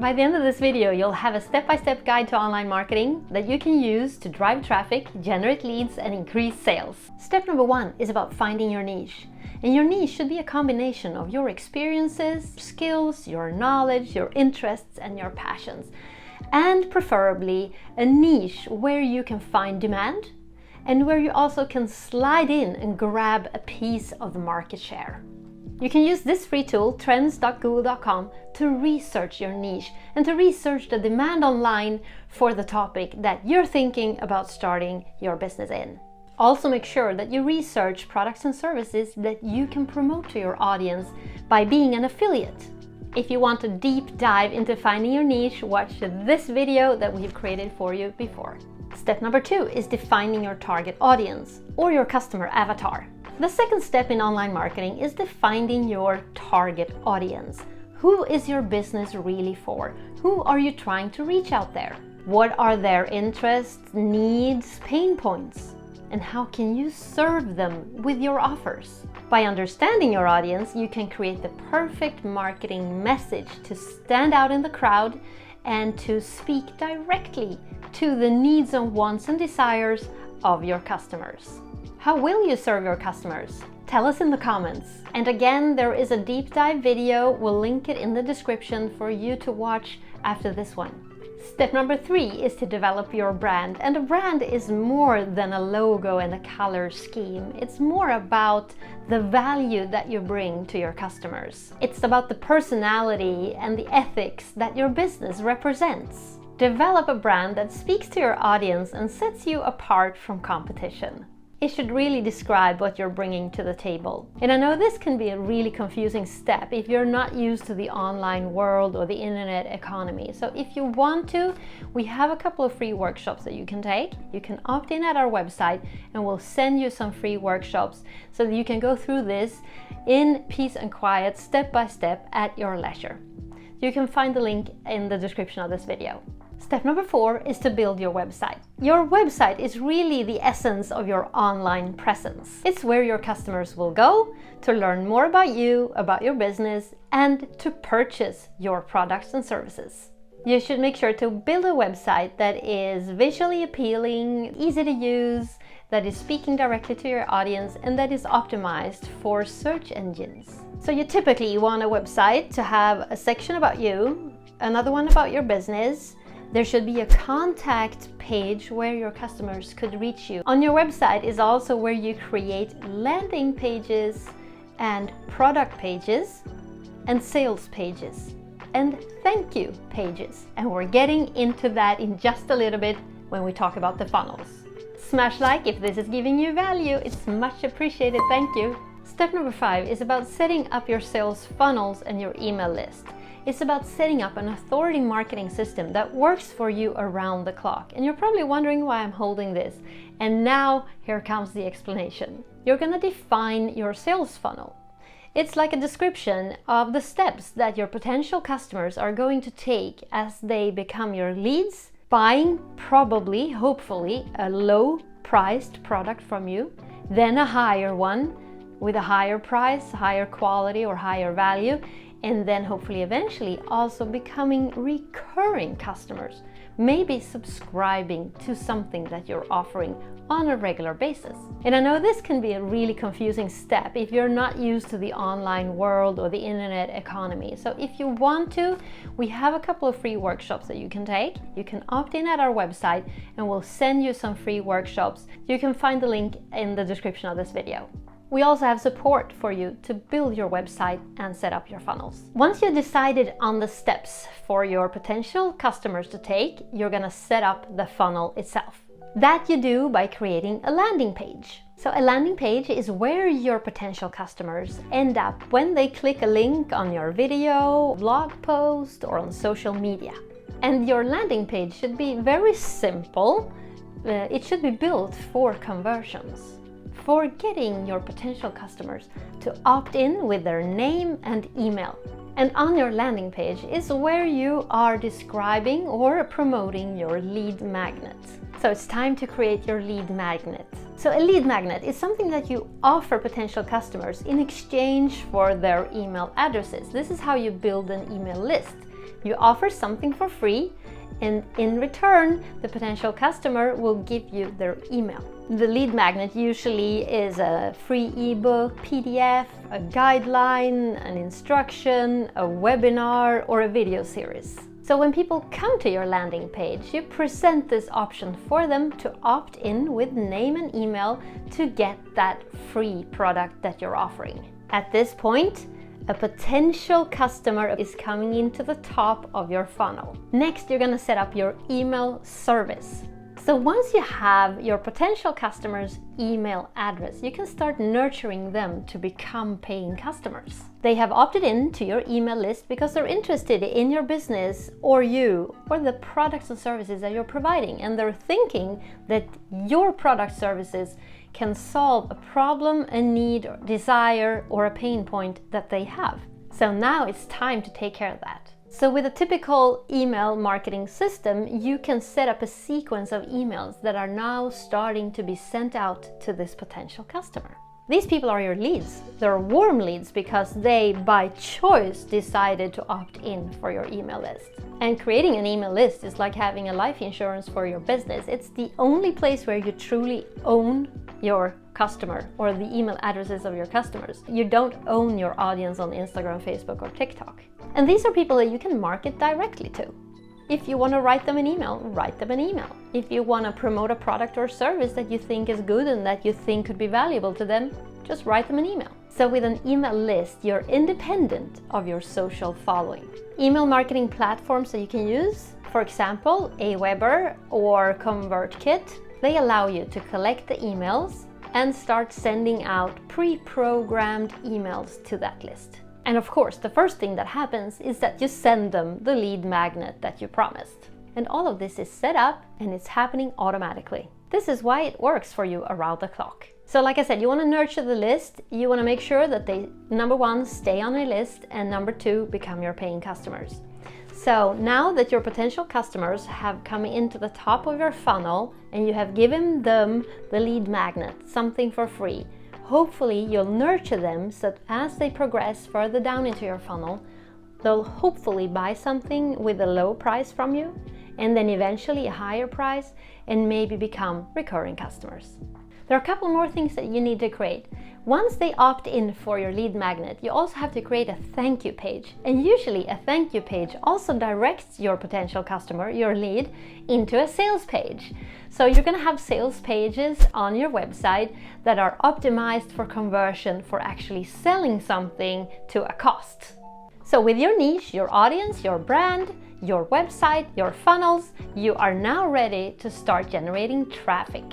By the end of this video, you'll have a step-by-step guide to online marketing that you can use to drive traffic, generate leads, and increase sales. Step number 1 is about finding your niche. And your niche should be a combination of your experiences, skills, your knowledge, your interests, and your passions. And preferably a niche where you can find demand and where you also can slide in and grab a piece of the market share. You can use this free tool, trends.google.com, to research your niche and to research the demand online for the topic that you're thinking about starting your business in. Also make sure that you research products and services that you can promote to your audience by being an affiliate. If you want a deep dive into finding your niche, watch this video that we've created for you before. Step number 2 is defining your target audience or your customer avatar. The second step in online marketing is defining your target audience. Who is your business really for? Who are you trying to reach out there? What are their interests, needs, pain points? And how can you serve them with your offers? By understanding your audience, you can create the perfect marketing message to stand out in the crowd and to speak directly to the needs and wants and desires of your customers. How will you serve your customers? Tell us in the comments. And again, there is a deep dive video. We'll link it in the description for you to watch after this one. Step number 3 is to develop your brand. And a brand is more than a logo and a color scheme. It's more about the value that you bring to your customers. It's about the personality and the ethics that your business represents. Develop a brand that speaks to your audience and sets you apart from competition. It should really describe what you're bringing to the table. And I know this can be a really confusing step if you're not used to the online world or the internet economy. So if you want to, we have a couple of free workshops that you can take. You can opt in at our website and we'll send you some free workshops so that you can go through this in peace and quiet, step by step at your leisure. You can find the link in the description of this video. Step number 4 is to build your website. Your website is really the essence of your online presence. It's where your customers will go to learn more about you, about your business, and to purchase your products and services. You should make sure to build a website that is visually appealing, easy to use, that is speaking directly to your audience, and that is optimized for search engines. So you typically want a website to have a section about you, another one about your business. There should be a contact page where your customers could reach you. On your website is also where you create landing pages and product pages and sales pages and thank you pages. And we're getting into that in just a little bit when we talk about the funnels. Smash like if this is giving you value. It's much appreciated. Thank you. Step number 5 is about setting up your sales funnels and your email list. It's about setting up an authority marketing system that works for you around the clock. And you're probably wondering why I'm holding this. And now here comes the explanation. You're going to define your sales funnel. It's like a description of the steps that your potential customers are going to take as they become your leads, buying probably, hopefully, a low-priced product from you, then a higher one with a higher price, higher quality, or higher value, and then hopefully eventually also becoming recurring customers, maybe subscribing to something that you're offering on a regular basis. And I know this can be a really confusing step if you're not used to the online world or the internet economy. So if you want to, we have a couple of free workshops that you can take. You can opt in at our website and we'll send you some free workshops. You can find the link in the description of this video. We also have support for you to build your website and set up your funnels. Once you've decided on the steps for your potential customers to take, you're going to set up the funnel itself. That you do by creating a landing page. So a landing page is where your potential customers end up when they click a link on your video, blog post, or on social media. And your landing page should be very simple. It should be built for conversions, for getting your potential customers to opt in with their name and email. And on your landing page is where you are describing or promoting your lead magnet. So it's time to create your lead magnet. So a lead magnet is something that you offer potential customers in exchange for their email addresses. This is how you build an email list. You offer something for free, and in return, the potential customer will give you their email. The lead magnet usually is a free ebook, PDF, a guideline, an instruction, a webinar, or a video series. So when people come to your landing page, you present this option for them to opt in with name and email to get that free product that you're offering. At this point, a potential customer is coming into the top of your funnel. Next, you're going to set up your email service. So once you have your potential customer's email address, you can start nurturing them to become paying customers. They have opted in to your email list because they're interested in your business or you or the products and services that you're providing, and they're thinking that your product services can solve a problem, a need, or desire, or a pain point that they have. So now it's time to take care of that. So with a typical email marketing system, you can set up a sequence of emails that are now starting to be sent out to this potential customer. These people are your leads. They're warm leads because they, by choice, decided to opt in for your email list. And creating an email list is like having a life insurance for your business. It's the only place where you truly own your customer or the email addresses of your customers. You don't own your audience on Instagram, Facebook, or TikTok. And these are people that you can market directly to. If you want to write them an email, write them an email. If you want to promote a product or service that you think is good and that you think could be valuable to them, just write them an email. So with an email list, you're independent of your social following. Email marketing platforms that you can use, for example, Aweber or ConvertKit, they allow you to collect the emails and start sending out pre-programmed emails to that list. And of course, the first thing that happens is that you send them the lead magnet that you promised. And all of this is set up and it's happening automatically. This is why it works for you around the clock. So like I said, you want to nurture the list. You want to make sure that they, number one, stay on your list, and number two, become your paying customers. So now that your potential customers have come into the top of your funnel and you have given them the lead magnet, something for free, hopefully you'll nurture them so that as they progress further down into your funnel, they'll hopefully buy something with a low price from you, and then eventually a higher price, and maybe become recurring customers. There are a couple more things that you need to create. Once they opt in for your lead magnet, you also have to create a thank you page. And usually a thank you page also directs your potential customer, your lead, into a sales page. So you're going to have sales pages on your website that are optimized for conversion, for actually selling something to a cost. So with your niche, your audience, your brand, your website, your funnels, you are now ready to start generating traffic.